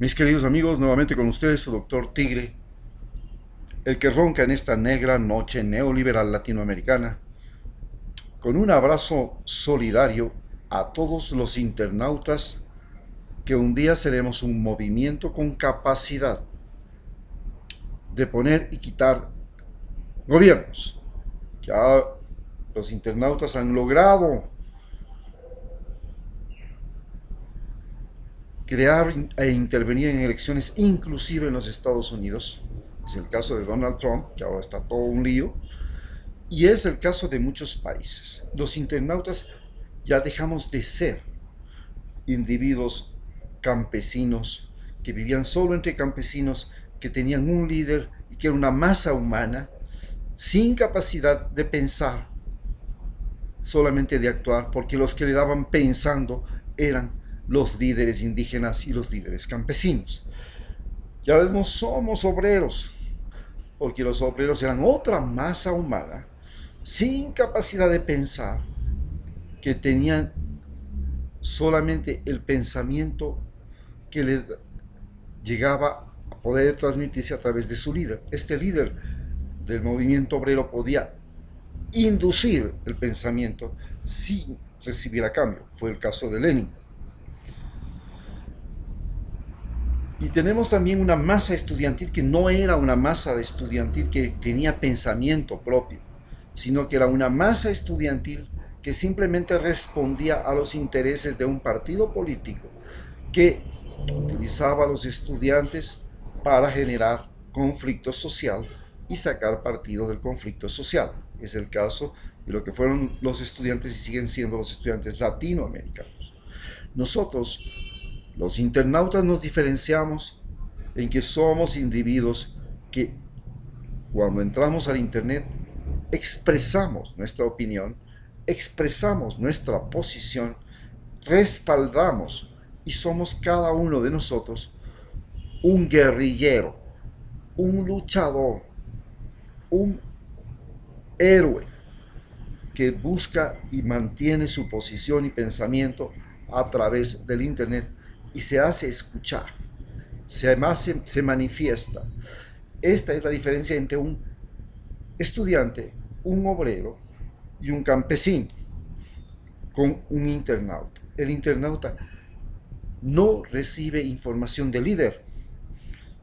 Mis queridos amigos, nuevamente con ustedes su doctor Tigre, el que ronca en esta negra noche neoliberal latinoamericana, con un abrazo solidario a todos los internautas que un día seremos un movimiento con capacidad de poner y quitar gobiernos. Ya los internautas han logrado crear e intervenir en elecciones inclusive en los Estados Unidos. Es el caso de Donald Trump, que ahora está todo un lío, y es el caso de muchos países. Los internautas ya dejamos de ser individuos campesinos que vivían solo entre campesinos, que tenían un líder y que era una masa humana sin capacidad de pensar, solamente de actuar, porque los que le daban pensando eran los líderes indígenas y los líderes campesinos. Ya vemos, somos obreros, porque los obreros eran otra masa humana sin capacidad de pensar, que tenían solamente el pensamiento que le llegaba a poder transmitirse a través de su líder. Este líder del movimiento obrero podía inducir el pensamiento sin recibir a cambio. Fue el caso de Lenin. Y tenemos también una masa estudiantil que no era una masa de estudiantil que tenía pensamiento propio, sino que era una masa estudiantil que simplemente respondía a los intereses de un partido político que utilizaba a los estudiantes para generar conflicto social y sacar partido del conflicto social. Es el caso de lo que fueron los estudiantes y siguen siendo los estudiantes latinoamericanos. Nosotros, los internautas, nos diferenciamos en que somos individuos que cuando entramos al internet expresamos nuestra opinión, expresamos nuestra posición, respaldamos y somos cada uno de nosotros un guerrillero, un luchador, un héroe que busca y mantiene su posición y pensamiento a través del internet y se hace escuchar, se manifiesta. Esta es la diferencia entre un estudiante, un obrero y un campesino con un internauta. El internauta no recibe información del líder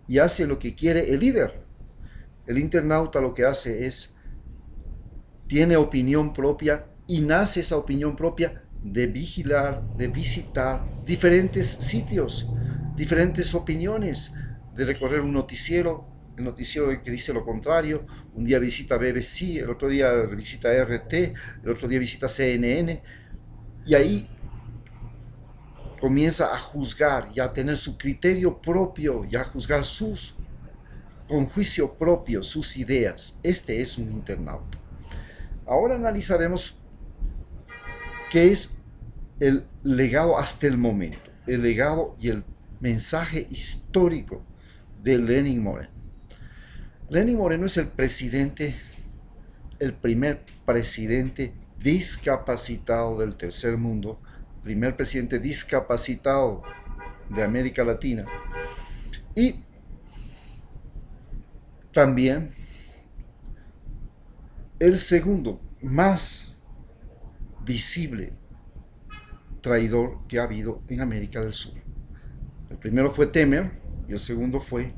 y hace lo que quiere el líder. El internauta lo que hace es, tiene opinión propia y nace esa opinión propia de vigilar, de visitar diferentes sitios, diferentes opiniones, de recorrer un noticiero, el noticiero que dice lo contrario. Un día visita BBC, el otro día visita RT, el otro día visita CNN, y ahí comienza a juzgar y a tener su criterio propio y a juzgar con juicio propio sus ideas. Este es un internauta. Ahora analizaremos qué es el legado hasta el momento, el legado y el mensaje histórico de Lenin Moreno. Lenin Moreno es el presidente, el primer presidente discapacitado del tercer mundo, primer presidente discapacitado de América Latina y también el segundo más visible traidor que ha habido en América del Sur. El primero fue Temer y el segundo fue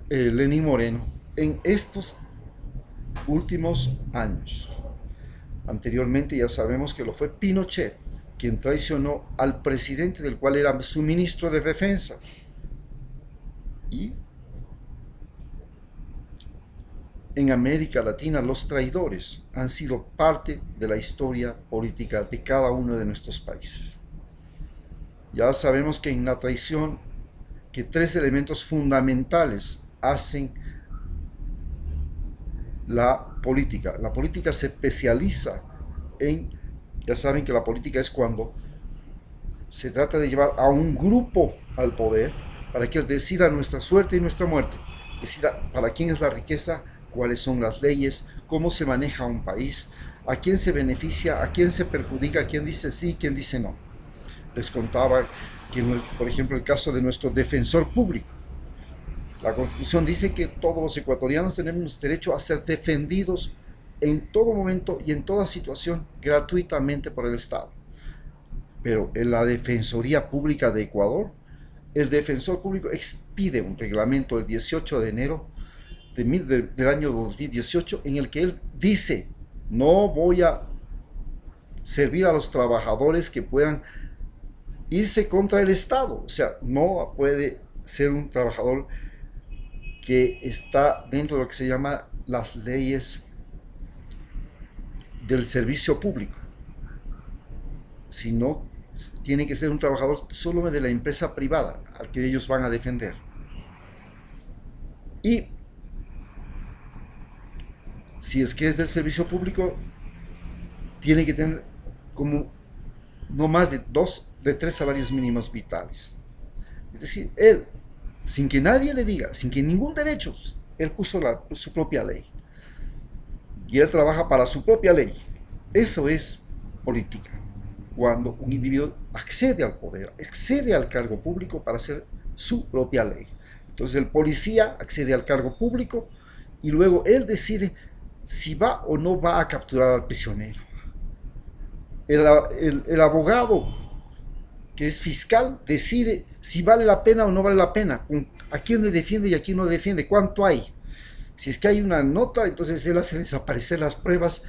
Lenin Moreno en estos últimos años. Anteriormente ya sabemos que lo fue Pinochet, quien traicionó al presidente del cual era su ministro de defensa. Y en América Latina los traidores han sido parte de la historia política de cada uno de nuestros países. Ya sabemos que en la traición, que tres elementos fundamentales hacen la política. La política se especializa en, ya saben que la política es cuando se trata de llevar a un grupo al poder para que él decida nuestra suerte y nuestra muerte, decida para quién es la riqueza, cuáles son las leyes, cómo se maneja un país, a quién se beneficia, a quién se perjudica, a quién dice sí, quién dice no. les contaba que, por ejemplo, el caso de nuestro defensor público. La Constitución dice que todos los ecuatorianos tenemos derecho a ser defendidos en todo momento y en toda situación gratuitamente por el Estado. Pero en la Defensoría Pública de Ecuador, el defensor público expide un reglamento el 18 de enero del año 2018 en el que él dice: no voy a servir a los trabajadores que puedan irse contra el Estado. O sea, no puede ser un trabajador que está dentro de lo que se llama las leyes del servicio público, sino tiene que ser un trabajador solo de la empresa privada al que ellos van a defender. Y si es que es del servicio público, tiene que tener como no más de 3 salarios mínimos vitales. Es decir, él, sin que nadie le diga, sin que ningún derecho, él puso su propia ley. Y él trabaja para su propia ley. Eso es política. Cuando un individuo accede al poder, accede al cargo público para hacer su propia ley. Entonces el policía accede al cargo público y luego él decide si va o no va a capturar al prisionero. El abogado, que es fiscal, decide si vale la pena o no vale la pena, a quién le defiende y a quién no le defiende, cuánto hay. Si es que hay una nota, entonces él hace desaparecer las pruebas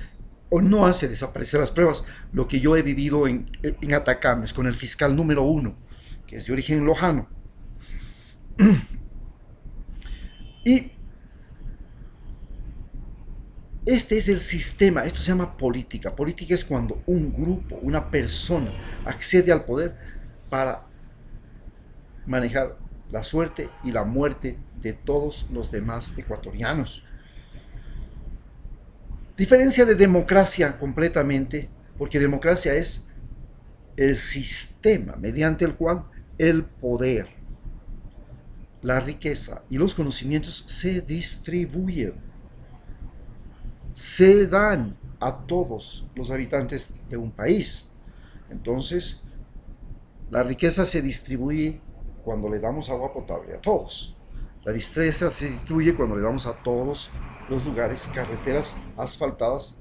o no hace desaparecer las pruebas. Lo que yo he vivido en Atacames con el fiscal número 1, que es de origen lojano. Y este es el sistema, esto se llama política. Política es cuando un grupo, una persona accede al poder para manejar la suerte y la muerte de todos los demás ecuatorianos. Diferencia de democracia completamente, porque democracia es el sistema mediante el cual el poder, la riqueza y los conocimientos se distribuyen, se dan a todos los habitantes de un país. Entonces, la riqueza se distribuye cuando le damos agua potable a todos. La riqueza se distribuye cuando le damos a todos los lugares, carreteras asfaltadas,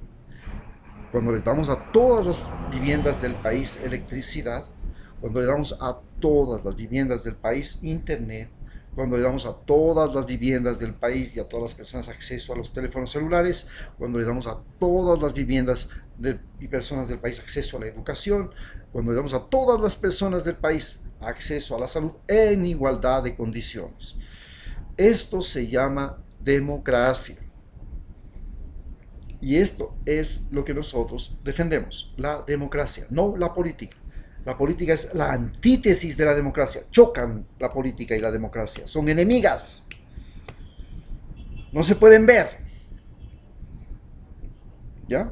cuando le damos a todas las viviendas del país electricidad, cuando le damos a todas las viviendas del país internet, cuando le damos a todas las viviendas del país y a todas las personas acceso a los teléfonos celulares, cuando le damos a todas las viviendas y personas del país acceso a la educación, cuando le damos a todas las personas del país acceso a la salud en igualdad de condiciones. Esto se llama democracia. Y esto es lo que nosotros defendemos, la democracia, no la política. La política es la antítesis de la democracia. Chocan la política y la democracia. Son enemigas. No se pueden ver. ¿Ya?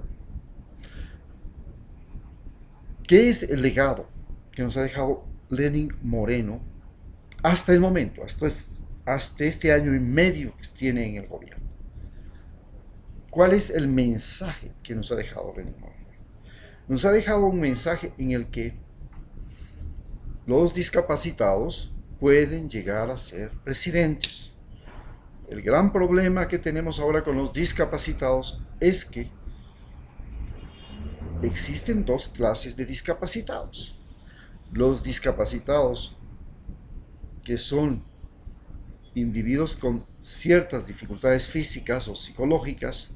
¿Qué es el legado que nos ha dejado Lenín Moreno hasta el momento, hasta este año y medio que tiene en el gobierno? ¿Cuál es el mensaje que nos ha dejado Lenín Moreno? Nos ha dejado un mensaje en el que los discapacitados pueden llegar a ser presidentes. El gran problema que tenemos ahora con los discapacitados es que existen 2 clases de discapacitados. Los discapacitados que son individuos con ciertas dificultades físicas o psicológicas,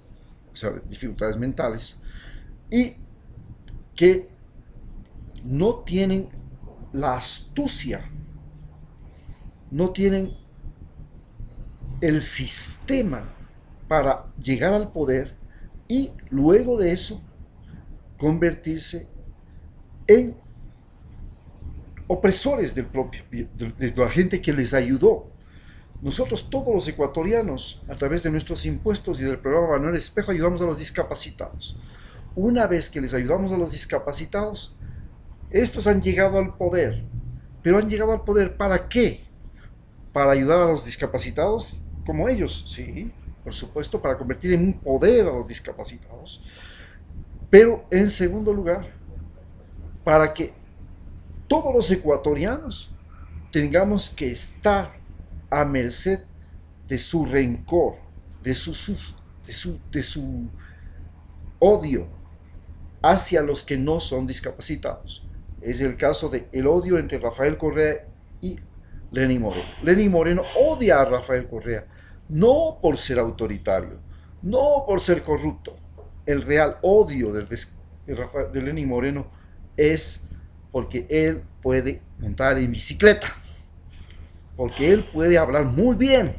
o sea, dificultades mentales, y que no tienen la astucia, no tienen el sistema para llegar al poder y luego de eso convertirse en opresores de la gente que les ayudó. Nosotros, todos los ecuatorianos, a través de nuestros impuestos y del programa Manuel Espejo, ayudamos a los discapacitados. Una vez que les ayudamos a los discapacitados, estos han llegado al poder. Pero han llegado al poder ¿para qué? ¿Para ayudar a los discapacitados como ellos? Sí, por supuesto, para convertir en un poder a los discapacitados. Pero en segundo lugar, para que todos los ecuatorianos tengamos que estar a merced de su rencor, de su odio hacia los que no son discapacitados. Es el caso del odio entre Rafael Correa y Lenín Moreno. Lenín Moreno odia a Rafael Correa, no por ser autoritario, no por ser corrupto. El real odio de Lenín Moreno es porque él puede montar en bicicleta, porque él puede hablar muy bien,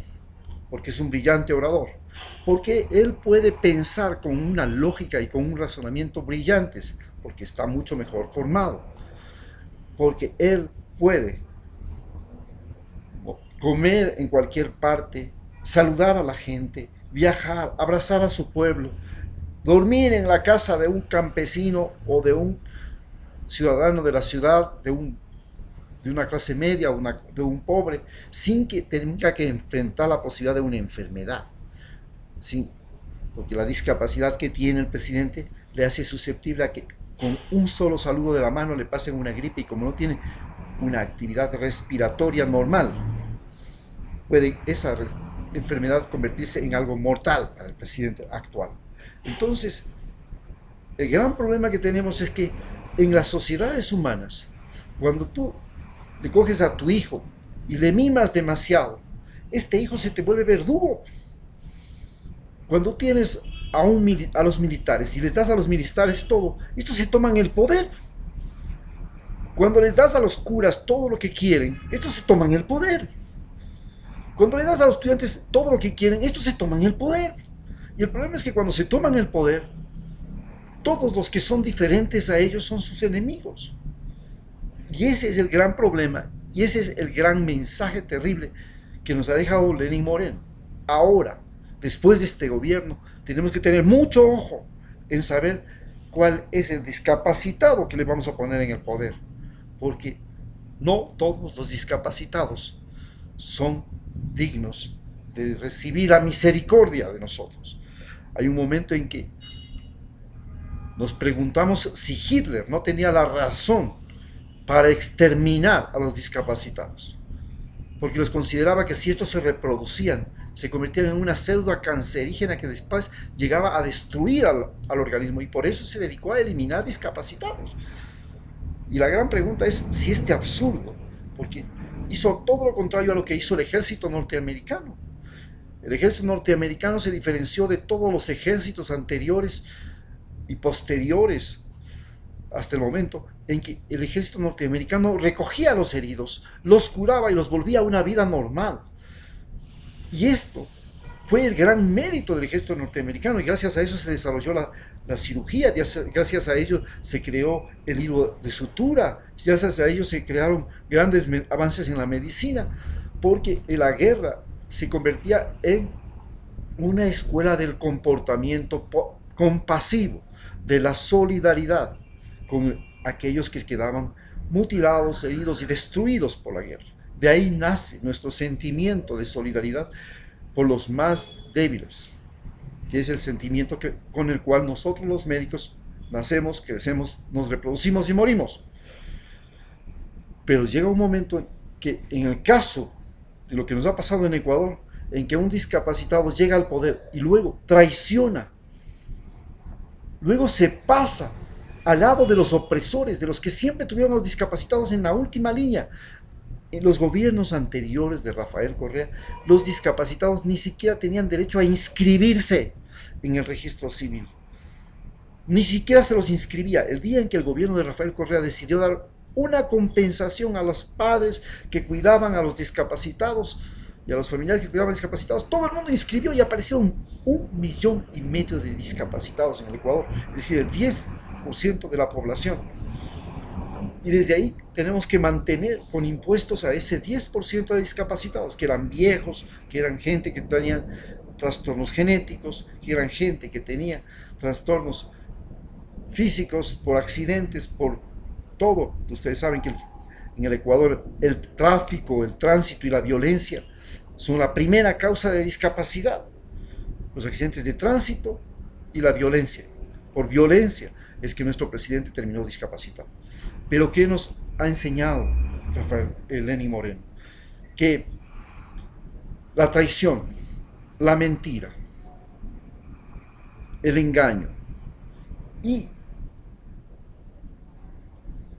porque es un brillante orador, porque él puede pensar con una lógica y con un razonamiento brillantes, porque está mucho mejor formado, porque él puede comer en cualquier parte, saludar a la gente, viajar, abrazar a su pueblo, dormir en la casa de un campesino o de un ciudadano de la ciudad, de una clase media o de un pobre, sin que tenga que enfrentar la posibilidad de una enfermedad. ¿Sí? Porque la discapacidad que tiene el presidente le hace susceptible a que con un solo saludo de la mano le pasen una gripe, y como no tiene una actividad respiratoria normal, puede esa enfermedad convertirse en algo mortal para el presidente actual. Entonces, el gran problema que tenemos es que en las sociedades humanas, cuando tú le coges a tu hijo y le mimas demasiado, este hijo se te vuelve verdugo. Cuando tienes a los militares y les das a los militares todo, estos se toman el poder. Cuando les das a los curas todo lo que quieren, estos se toman el poder. Cuando le das a los estudiantes todo lo que quieren, estos se toman el poder. Y el problema es que cuando se toman el poder, todos los que son diferentes a ellos son sus enemigos. Y ese es el gran problema, y ese es el gran mensaje terrible que nos ha dejado Lenín Moreno. Ahora, después de este gobierno, tenemos que tener mucho ojo en saber cuál es el discapacitado que le vamos a poner en el poder. Porque no todos los discapacitados son dignos de recibir la misericordia de nosotros. Hay un momento en que nos preguntamos si Hitler no tenía la razón para exterminar a los discapacitados, porque los consideraba que si estos se reproducían, se convertían en una célula cancerígena que después llegaba a destruir al organismo, y por eso se dedicó a eliminar discapacitados. Y la gran pregunta es si este absurdo, porque hizo todo lo contrario a lo que hizo el ejército norteamericano. El ejército norteamericano se diferenció de todos los ejércitos anteriores y posteriores hasta el momento en que el ejército norteamericano recogía a los heridos, los curaba y los volvía a una vida normal. Y esto fue el gran mérito del ejército norteamericano, y gracias a eso se desarrolló la cirugía, gracias a ello se creó el hilo de sutura, gracias a ello se crearon grandes avances en la medicina, porque la guerra se convertía en una escuela del comportamiento compasivo, de la solidaridad con aquellos que quedaban mutilados, heridos y destruidos por la guerra. De ahí nace nuestro sentimiento de solidaridad por los más débiles, que es el sentimiento con el cual nosotros los médicos nacemos, crecemos, nos reproducimos y morimos. Pero llega un momento en que, en el caso de lo que nos ha pasado en Ecuador, en que un discapacitado llega al poder y luego traiciona, luego se pasa al lado de los opresores, de los que siempre tuvieron a los discapacitados en la última línea. En los gobiernos anteriores de Rafael Correa, los discapacitados ni siquiera tenían derecho a inscribirse en el registro civil. Ni siquiera se los inscribía. El día en que el gobierno de Rafael Correa decidió dar una compensación a los padres que cuidaban a los discapacitados y a los familiares que cuidaban a los discapacitados, todo el mundo inscribió y aparecieron 1,5 millones de discapacitados en el Ecuador, es decir, el 10% de la población. Y desde ahí tenemos que mantener con impuestos a ese 10% de discapacitados, que eran viejos, que eran gente que tenía trastornos genéticos, que eran gente que tenía trastornos físicos por accidentes, por todo. Ustedes saben que en el Ecuador el tráfico, el tránsito y la violencia son la primera causa de discapacidad. Los accidentes de tránsito y la violencia. Por violencia es que nuestro presidente terminó discapacitado. Pero ¿qué nos ha enseñado Lenín Moreno, que la traición, la mentira, el engaño y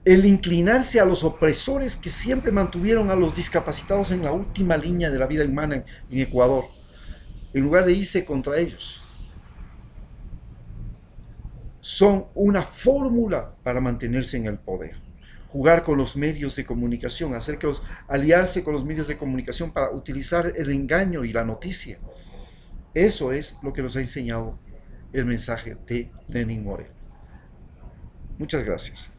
el inclinarse a los opresores que siempre mantuvieron a los discapacitados en la última línea de la vida humana en Ecuador, en lugar de irse contra ellos, son una fórmula para mantenerse en el poder. Jugar con los medios de comunicación, aliarse con los medios de comunicación para utilizar el engaño y la noticia. Eso es lo que nos ha enseñado el mensaje de Lenín Moreno. Muchas gracias.